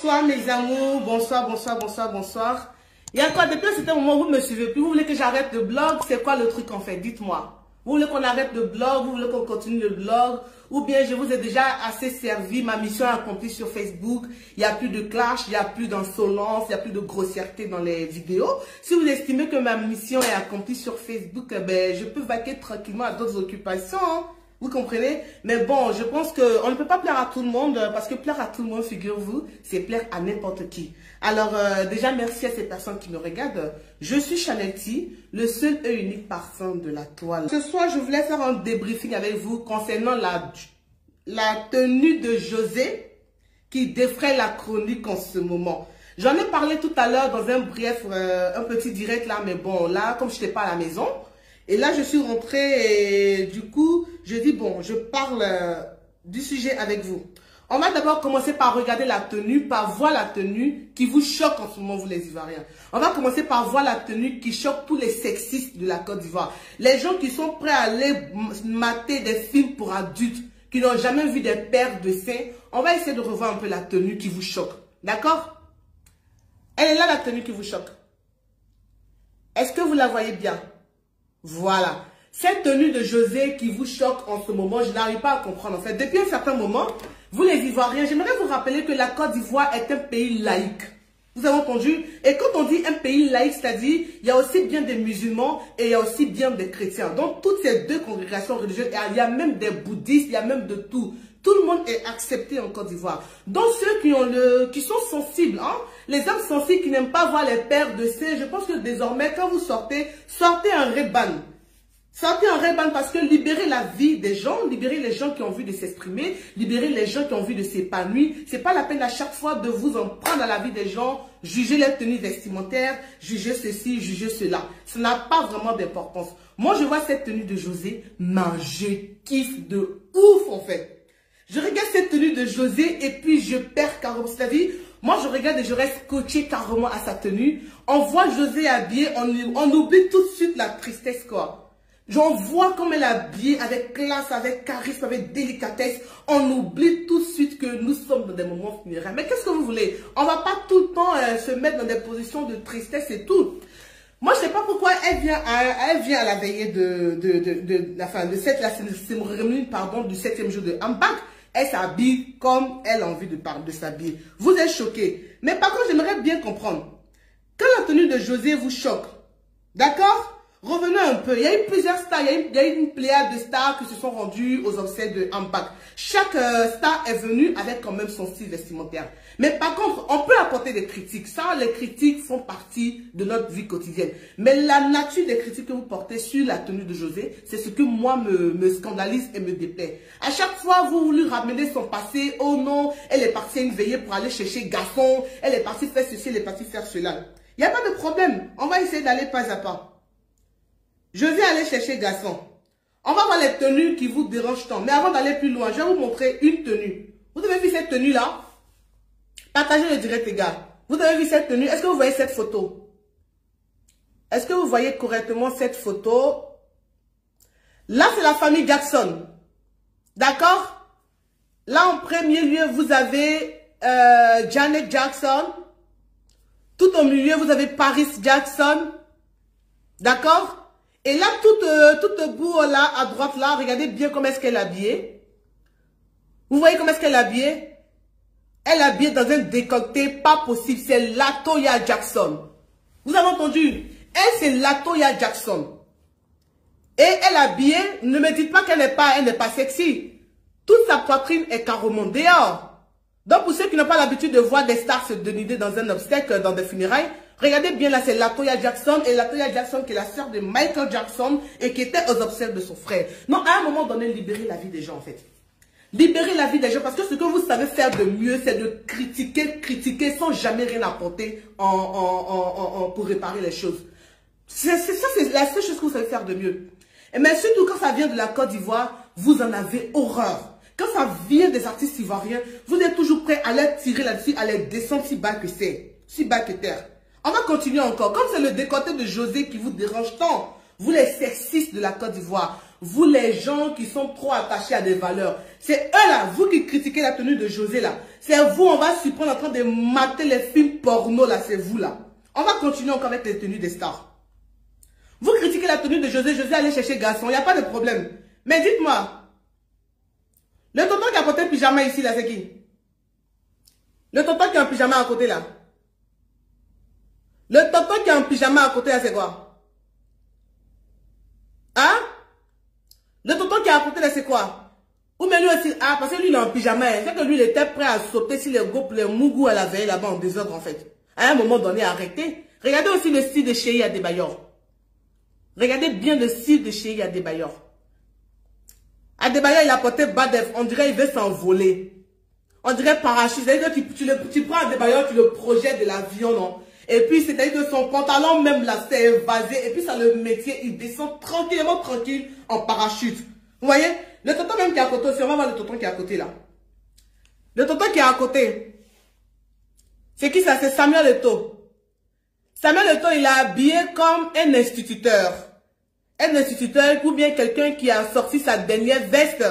Bonsoir mes amours, bonsoir, bonsoir, bonsoir, bonsoir. Il y a quoi, depuis un certain moment, vous ne me suivez plus, vous voulez que j'arrête le blog, c'est quoi le truc en fait, dites-moi. Vous voulez qu'on arrête le blog, vous voulez qu'on continue le blog, ou bien je vous ai déjà assez servi, ma mission est accomplie sur Facebook, il n'y a plus de clash, il n'y a plus d'insolence, il n'y a plus de grossièreté dans les vidéos. Si vous estimez que ma mission est accomplie sur Facebook, ben, je peux vaquer tranquillement à d'autres occupations, hein. Vous comprenez? Mais bon, je pense qu'on ne peut pas plaire à tout le monde, parce que plaire à tout le monde, figurez-vous, c'est plaire à n'importe qui. Alors, déjà, merci à ces personnes qui me regardent. Je suis Chanel T, le seul et unique parfum de la toile. Ce soir, je voulais faire un débriefing avec vous concernant la tenue de José qui défraie la chronique en ce moment. J'en ai parlé tout à l'heure dans un bref, un petit direct là, mais bon, là, comme je n'étais pas à la maison, et là, je suis rentrée et du coup, je dis, bon, je parle du sujet avec vous. On va d'abord commencer par regarder la tenue, par voir la tenue qui vous choque en ce moment, vous les Ivoiriens. On va commencer par voir la tenue qui choque tous les sexistes de la Côte d'Ivoire. Les gens qui sont prêts à aller mater des films pour adultes, qui n'ont jamais vu des paires de seins. On va essayer de revoir un peu la tenue qui vous choque. D'accord? Elle est là, la tenue qui vous choque. Est-ce que vous la voyez bien? Voilà. Cette tenue de José qui vous choque en ce moment, je n'arrive pas à comprendre en fait. Depuis un certain moment, vous les Ivoiriens, j'aimerais vous rappeler que la Côte d'Ivoire est un pays laïque. Vous avez entendu? Et quand on dit un pays laïque, c'est-à-dire, il y a aussi bien des musulmans et il y a aussi bien des chrétiens. Donc, toutes ces deux congrégations religieuses, il y a même des bouddhistes, il y a même de tout. Tout le monde est accepté en Côte d'Ivoire. Donc, ceux qui sont sensibles, hein, les hommes sensibles qui n'aiment pas voir les paires de seins, je pense que désormais, quand vous sortez un Ray-Ban. Sortez un Ray-Ban parce que libérer la vie des gens, libérer les gens qui ont envie de s'exprimer, libérer les gens qui ont envie de s'épanouir, c'est pas la peine à chaque fois de vous en prendre à la vie des gens, juger les tenues vestimentaires, juger ceci, juger cela. Ça n'a pas vraiment d'importance. Moi, je vois cette tenue de José, mais je kiffe de ouf en fait. Je regarde cette tenue de José et puis je perds carrément. C'est-à-dire, moi je regarde et je reste scotché carrément à sa tenue. On voit José habillé, on oublie tout de suite la tristesse quoi. J'en vois comme elle est habillée avec classe, avec charisme, avec délicatesse. On oublie tout de suite que nous sommes dans des moments funéraires. Mais qu'est-ce que vous voulez? On ne va pas tout le temps se mettre dans des positions de tristesse et tout. Moi, je ne sais pas pourquoi elle vient à la veillée de cette cérémonie, pardon, du 7e jour de Ambak. Elle s'habille comme elle a envie de s'habiller. Vous êtes choqués. Mais par contre, j'aimerais bien comprendre. Quand la tenue de José vous choque, d'accord? Revenons un peu. Il y a eu plusieurs stars. Il y a eu une pléiade de stars qui se sont rendues aux obsèques de Ambak. Chaque star est venue avec quand même son style vestimentaire. Mais par contre, on peut apporter des critiques. Ça, les critiques font partie de notre vie quotidienne. Mais la nature des critiques que vous portez sur la tenue de José, c'est ce que moi me scandalise et me déplaît. À chaque fois, vous voulez ramener son passé. Oh non, elle est partie à une veillée pour aller chercher garçon. Elle est partie faire ceci, elle est partie faire cela. Il n'y a pas de problème. On va essayer d'aller pas à pas. Je vais aller chercher garçon. On va voir les tenues qui vous dérangent tant. Mais avant d'aller plus loin, je vais vous montrer une tenue. Vous avez vu cette tenue-là? Partagez le direct, les gars. Vous avez vu cette tenue? Est-ce que vous voyez cette photo? Est-ce que vous voyez correctement cette photo? Là, c'est la famille Jackson. D'accord? Là, en premier lieu, vous avez Janet Jackson. Tout au milieu, vous avez Paris Jackson. D'accord? Et là, toute bout là, à droite là, regardez bien comment est-ce qu'elle est habillée. Vous voyez comment est-ce qu'elle est habillée? Elle est habillée dans un décolleté pas possible. C'est Latoya Jackson. Vous avez entendu? Elle, c'est Latoya Jackson. Et elle est habillée, ne me dites pas qu'elle n'est pas sexy. Toute sa poitrine est carrément dehors. Donc, pour ceux qui n'ont pas l'habitude de voir des stars se dénuder dans un obstacle, dans des funérailles, regardez bien là, c'est Latoya Jackson. Et Latoya Jackson qui est la sœur de Michael Jackson et qui était aux obsèques de son frère. Non, à un moment donné, libérez la vie des gens en fait. Libérez la vie des gens parce que ce que vous savez faire de mieux, c'est de critiquer sans jamais rien apporter pour réparer les choses. C'est la seule chose que vous savez faire de mieux. Mais surtout quand ça vient de la Côte d'Ivoire, vous en avez horreur. Quand ça vient des artistes ivoiriens, vous êtes toujours prêts à les tirer là-dessus, à les descendre si bas que c'est, si bas que terre. On va continuer encore. Comme c'est le décolleté de José qui vous dérange tant, vous les sexistes de la Côte d'Ivoire, Vous les gens qui sont trop attachés à des valeurs. C'est eux là, vous qui critiquez la tenue de José là. C'est vous, on va s'y prendre en train de mater les films porno là, c'est vous là. On va continuer encore avec les tenues des stars. Vous critiquez la tenue de José, José allait chercher garçon, il n'y a pas de problème. Mais dites-moi, le tonton qui a porté le pyjama ici là, c'est qui? Le tonton qui a un pyjama à côté là. Le tonton qui a un pyjama à côté là, c'est quoi? Hein? Le tonton qui est à côté là, c'est quoi? Ou mais lui aussi, ah, parce que lui il a un pyjama, c'est que lui il était prêt à sauter si les groupes, les mougous à la veille là-bas en désordre en fait. À un moment donné, arrêtez. Regardez aussi le style de Chéri Adebayor. Regardez bien le style de Chéri Adebayor. Adebayor il a porté Badef, on dirait il veut s'envoler. On dirait parachute, c'est-à-dire que tu prends Adebayor, tu le projettes de l'avion, non? Et puis c'est-à-dire que son pantalon même là, c'est évasé, et puis ça le métier, il descend tranquillement, tranquille, en parachute. Vous voyez? Le tonton même qui est à côté aussi, on va voir le tonton qui est à côté là. Le tonton qui est à côté, c'est qui ça? C'est Samuel Eto'o. Samuel Eto'o, il est habillé comme un instituteur. Un instituteur ou bien quelqu'un qui a sorti sa dernière veste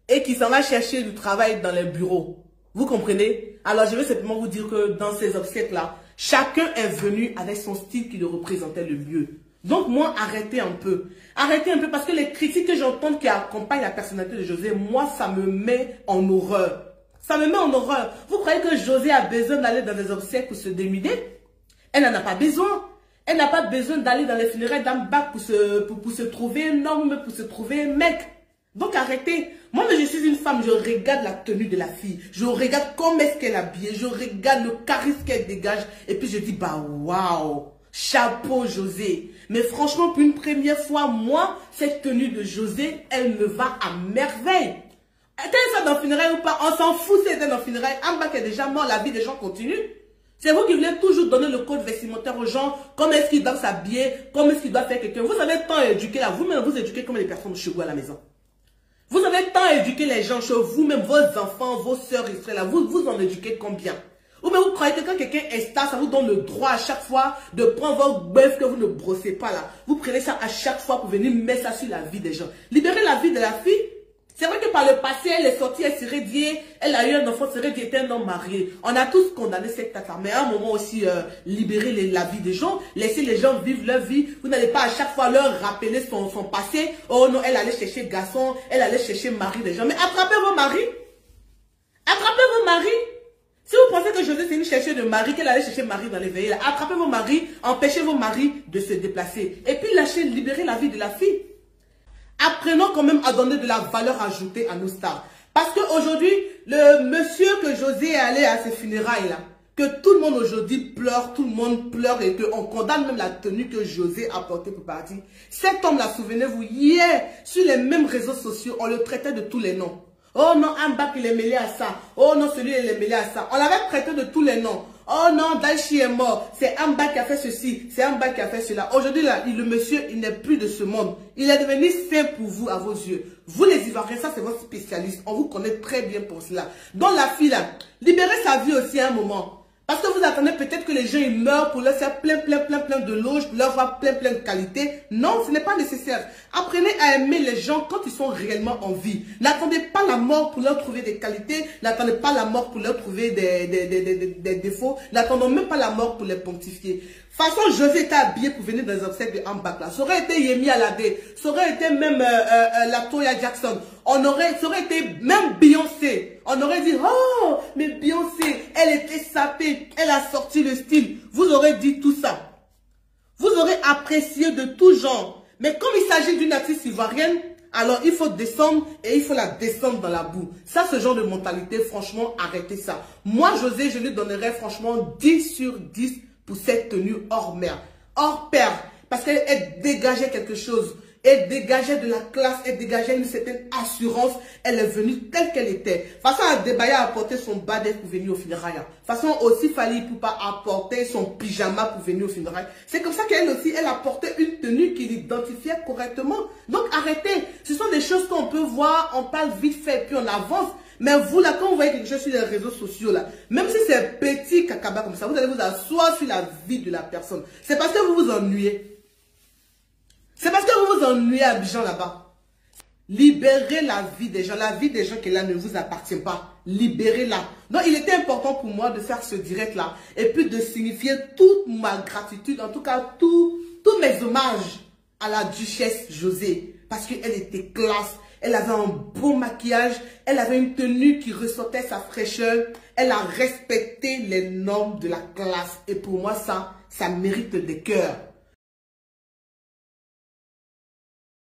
et qui s'en va chercher du travail dans les bureaux. Vous comprenez? Alors je vais simplement vous dire que dans ces obsèques-là, chacun est venu avec son style qui le représentait le mieux. Donc moi, arrêtez un peu. Arrêtez un peu parce que les critiques que j'entends qui accompagnent la personnalité de José, moi, ça me met en horreur. Ça me met en horreur. Vous croyez que José a besoin d'aller dans des obsèques pour se dénuder? Elle n'en a pas besoin. Elle n'a pas besoin d'aller dans les funérailles d'Ambak pour se trouver un homme, pour se trouver un mec. Donc arrêtez. Moi, je suis une femme, je regarde la tenue de la fille. Je regarde comment est-ce qu'elle est habillée. Je regarde le charisme qu'elle dégage. Et puis je dis, bah waouh, chapeau José. Mais franchement, pour une première fois, moi, cette tenue de José, elle me va à merveille. Qu'elle soit dans le funérailles ou pas, on s'en fout si elle est dans le funérailles. Ambak est déjà mort, la vie des gens continue. C'est vous qui voulez toujours donner le code vestimentaire aux gens, comment est-ce qu'ils doivent s'habiller, comment est-ce qu'ils doivent faire quelqu'un. Vous avez tant éduqué là, vous-même vous éduquez comme les personnes chez vous à la maison. Vous avez tant éduqué les gens chez vous-même, vos enfants, vos soeurs et frères là, vous en éduquez combien? Ou bien vous croyez que quand quelqu'un est star, ça vous donne le droit à chaque fois de prendre votre bœuf que vous ne brossez pas là. Vous prenez ça à chaque fois pour venir mettre ça sur la vie des gens. Libérez la vie de la fille. C'est vrai que par le passé, elle est sortie, elle s'est rédiée, elle a eu un enfant, s'est rédiée, était un homme marié. On a tous condamné cette tata, mais à un moment aussi, libérer la vie des gens, laisser les gens vivre leur vie. Vous n'allez pas à chaque fois leur rappeler son passé. Oh non, elle allait chercher garçon, elle allait chercher mari des gens. Mais attrapez vos maris. Attrapez vos maris. Si vous pensez que José c'est une chercheuse de mari, qu'elle allait chercher mari dans les veillées, là, attrapez vos maris, empêchez vos maris de se déplacer. Et puis lâchez, libérez la vie de la fille. Apprenons quand même à donner de la valeur ajoutée à nos stars. Parce qu'aujourd'hui, le monsieur que José est allé à ses funérailles là, que tout le monde aujourd'hui pleure, tout le monde pleure et qu'on condamne même la tenue que José a portée pour partir. Cet homme-là, souvenez-vous, hier, sur les mêmes réseaux sociaux, on le traitait de tous les noms. Oh non, Ambak il est mêlé à ça. Oh non, celui-là il est mêlé à ça. On l'avait traité de tous les noms. Oh non, Daichi est mort. C'est Ambak qui a fait ceci. C'est Ambak qui a fait cela. Aujourd'hui, là, le monsieur, il n'est plus de ce monde. Il est devenu saint pour vous, à vos yeux. Vous, les Ivoiriens, ça, c'est votre spécialiste. On vous connaît très bien pour cela. Donc, la fille, là, libérez sa vie aussi à un moment. Parce que vous attendez peut-être que les gens ils meurent pour leur faire plein de loges, pour leur voir plein de qualités. Non, ce n'est pas nécessaire. Apprenez à aimer les gens quand ils sont réellement en vie. N'attendez pas la mort pour leur trouver des qualités. N'attendez pas la mort pour leur trouver des défauts. N'attendons même pas la mort pour les pontifier. De toute façon, José était habillé pour venir dans les obsèques de Ambak là. Ça aurait été Yemi Alade. Ça aurait été même Latoya Jackson. Ça aurait été même Beyoncé. On aurait dit, oh, mais Beyoncé, elle était sapée. Elle a sorti le style. Vous aurez dit tout ça. Vous aurez apprécié de tout genre. Mais comme il s'agit d'une artiste ivoirienne, alors il faut descendre et il faut la descendre dans la boue. Ça, ce genre de mentalité, franchement, arrêtez ça. Moi, José, je lui donnerais franchement 10 sur 10 pour cette tenue hors mère, hors pair. Parce qu'elle dégageait quelque chose. Elle dégageait de la classe, elle dégageait une certaine assurance. Elle est venue telle qu'elle était. De toute façon, Adebayor a apporté son badef pour venir au funérailles. De toute façon, aussi, Fally Ipupa a apporté son pyjama pour venir au funérailles. C'est comme ça qu'elle aussi, elle a porté une tenue qui l'identifiait correctement. Donc, arrêtez. Ce sont des choses qu'on peut voir, on parle vite fait, puis on avance. Mais vous, là, quand vous voyez quelque chose sur les réseaux sociaux, là, même si c'est petit cacaba comme ça, vous allez vous asseoir sur la vie de la personne. C'est parce que vous vous ennuyez. C'est parce que vous vous ennuyez à Abidjan là-bas. Libérez la vie des gens. La vie des gens qui est là ne vous appartient pas. Libérez-la. Donc, il était important pour moi de faire ce direct-là. Et puis de signifier toute ma gratitude, en tout cas, tous mes hommages à la duchesse José. Parce qu'elle était classe. Elle avait un beau maquillage. Elle avait une tenue qui ressortait sa fraîcheur. Elle a respecté les normes de la classe. Et pour moi, ça mérite des cœurs.